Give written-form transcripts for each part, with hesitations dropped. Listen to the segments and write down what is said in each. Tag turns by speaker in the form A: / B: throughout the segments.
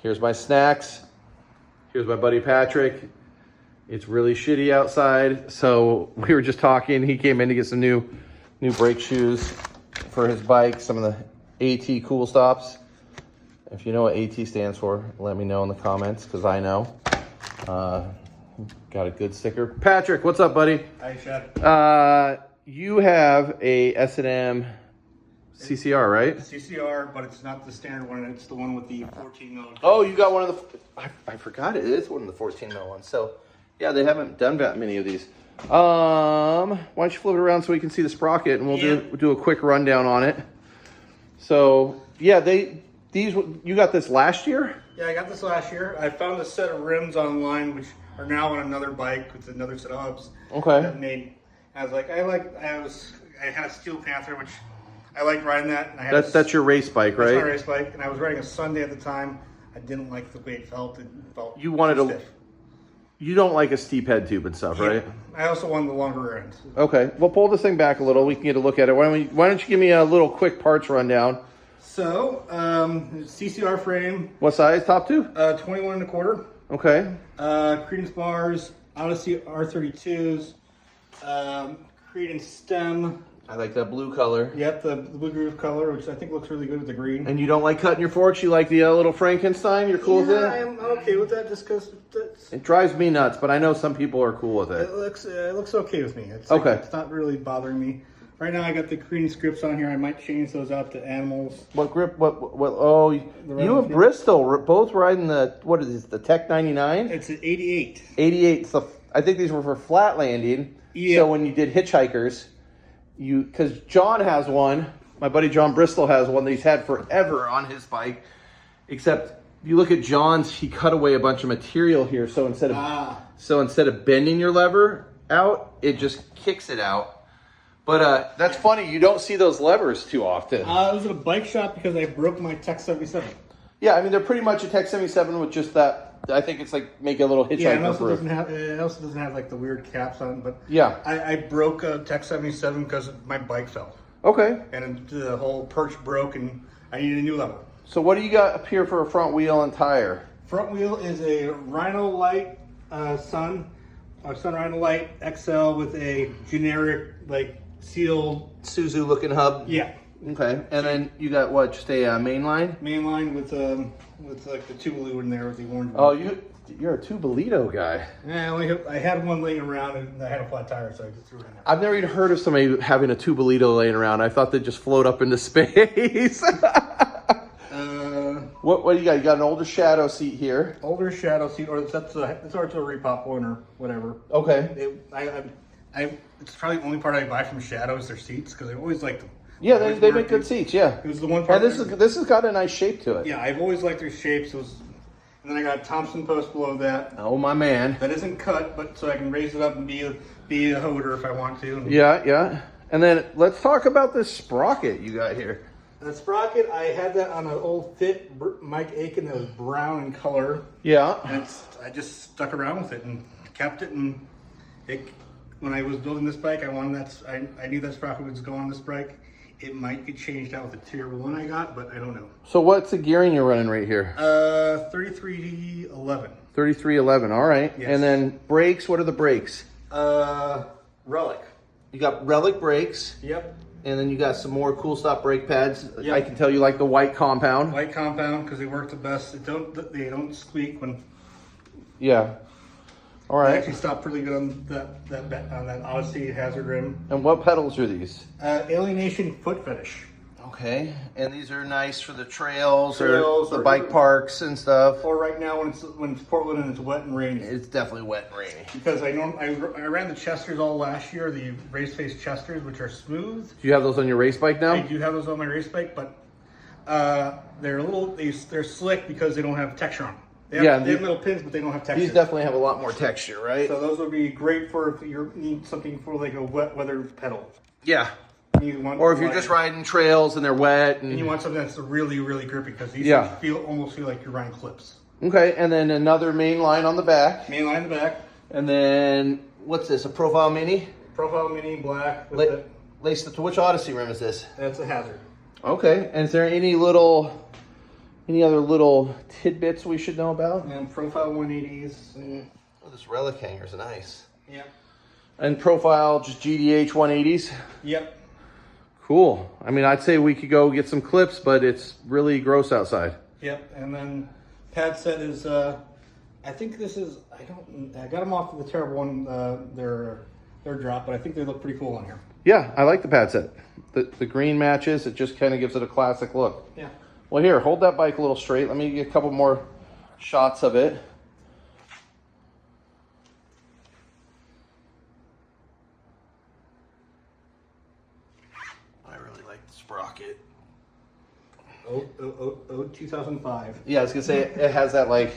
A: Here's my snacks. Here's my buddy Patrick. It's really shitty outside, so we were just talking. He came in to get some new brake shoes for his bike, some of the AT Cool Stops. If you know what AT stands for, let me know in the comments, because I know. Got a good sticker. Patrick, what's up, buddy?
B: Hi, Chad.
A: You have a S&M CCR, right?
B: CCR, but it's not the standard one. It's the one with the 14 mil.
A: Oh, you got one of the... I forgot it is one of the 14 mil ones. So, yeah, they haven't done that many of these. Why don't you flip it around so we can see the sprocket, and we'll do a quick rundown on it. So, yeah, you got this last year?
B: Yeah, I got this last year. I found a set of rims online, which are now on another bike with another set of hubs.
A: Okay.
B: That made. I was like, I had a Steel Panther, which I liked riding that. And I had
A: that's your race bike, right?
B: That's my race bike, and I was riding a Sunday at the time. I didn't like the way it felt. It felt
A: you wanted
B: too
A: to.
B: stiff.
A: You don't like a steep head tube and stuff,
B: Yeah.
A: right?
B: I also wanted the longer end.
A: Okay, well, pull this thing back a little. We can get a look at it. Why don't you give me a little quick parts rundown?
B: So, CCR frame.
A: What size? Top tube?
B: 21 1/4.
A: Okay.
B: Credence bars, Odyssey R32s, Credence stem.
A: I like that blue color.
B: Yep, the blue groove color, which I think looks really good with the green.
A: And you don't like cutting your forks? You like the little Frankenstein? You're cool with it?
B: I'm okay with that, just because
A: It drives me nuts, but I know some people are cool with it.
B: it looks okay with me. It's
A: okay.
B: It's not really bothering me. Right now, I got the Credence grips on here. I might change those out to animals.
A: What grip? What? Oh, you and Bristol both riding the, what is this, the Tech 99?
B: It's an 88.
A: 88. So I think these were for flat landing.
B: Yeah.
A: So when you did hitchhikers, because John has one, my buddy John Bristol has one that he's had forever on his bike, except you look at John's, he cut away a bunch of material here. So instead of bending your lever out, it just kicks it out. But that's funny. You don't see those levers too often.
B: I was at a bike shop because I broke my Tech 77.
A: Yeah, I mean, they're pretty much a Tech 77 with just that. I think it's like make a little hitchhiker.
B: Yeah, it also doesn't have like the weird caps on. But
A: yeah,
B: I broke a Tech 77 because my bike fell.
A: Okay.
B: And the whole perch broke, and I needed a new lever.
A: So what do you got up here for a front wheel and tire?
B: Front wheel is a Rhino Light Sun Rhino Light XL with a generic like sealed
A: Suzu looking hub.
B: Yeah.
A: Okay. And then you got what? Just a mainline?
B: Mainline with like the Tuvalu in there with the orange.
A: Oh, you're a Tubolito guy.
B: Yeah, I had one laying around and I had a flat tire, so I just threw it in there.
A: I've never even heard of somebody having a Tubolito laying around. I thought they'd just float up into space. What do you got? You got an older shadow seat here.
B: Older shadow seat, or it's a repop one or whatever.
A: Okay.
B: It's probably the only part I buy from Shadow is their seats, because I always like them.
A: Yeah, they make good seats. Yeah.
B: It was the one part.
A: And this has got a nice shape to it.
B: Yeah, I've always liked their shapes. And then I got a Thompson post below that.
A: Oh my man.
B: That isn't cut, but so I can raise it up and be a hoder if I want to.
A: Yeah. And then let's talk about this sprocket you got here.
B: The sprocket, I had that on an old Fit Mike Aiken that was brown in color.
A: Yeah.
B: And I just stuck around with it and kept it. And when I was building this bike, I knew that sprocket was going on this bike. It might get changed out with the tier 1 I got, but I don't know.
A: So what's the gearing you're running right here?
B: 3311.
A: 3311, all right.
B: Yes.
A: And then brakes, what are the brakes?
B: Relic.
A: You got Relic brakes.
B: Yep.
A: And then you got some more Cool Stop brake pads.
B: Yep.
A: I can tell you like the white compound.
B: White compound, because they work the best. They don't squeak when...
A: Yeah. All right.
B: They actually stopped pretty good on that Odyssey Hazard rim.
A: And what pedals are these?
B: Alienation Foot Fetish.
A: Okay. And these are nice for the trails or the bike parks and stuff.
B: Or right now when it's Portland and it's wet and rainy.
A: It's definitely wet and rainy.
B: Because I ran the Chesters all last year, the race face Chesters, which are smooth.
A: Do you have those on your race bike now?
B: I do have those on my race bike, but they're slick because they don't have texture on them. They have little pins, but they don't have texture.
A: These definitely have a lot more texture, right?
B: So those would be great for if you need something for like a wet weather pedal.
A: Yeah.
B: Or
A: if you're just riding trails and they're wet. And
B: you want something that's really, really grippy, because these almost feel like you're riding clips.
A: Okay, and then another main line on the back.
B: Main line in the back.
A: And then, what's this, a Profile Mini?
B: Profile Mini, black.
A: Laced up to which Odyssey rim is this?
B: That's a Hazard.
A: Okay, and is there any little Any other little tidbits we should know about?
B: And profile 180s. And,
A: Oh, this relic hanger is nice.
B: yep.
A: And profile just GDH 180s.
B: Yep.
A: Cool. I mean, I'd say we could go get some clips, but it's really gross outside.
B: Yep. And then pad set is, I think this is, I got them off of the terrible one, their drop, but I think they look pretty cool on here.
A: Yeah, I like the pad set. The green matches. It just kind of gives it a classic look.
B: Yeah.
A: Well, here, hold that bike a little straight. Let me get a couple more shots of it. I really like the sprocket.
B: 2005.
A: Yeah, I was gonna say it has that like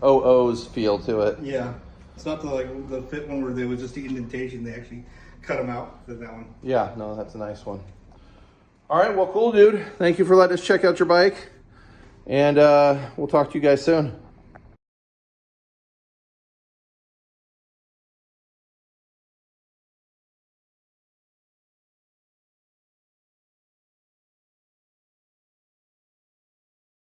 A: OOs feel to it.
B: Yeah. It's not the fit one where there was just the indentation. They actually cut them out for that one.
A: Yeah, no, that's a nice one. All right, well, cool, dude. Thank you for letting us check out your bike. And we'll talk to you guys soon.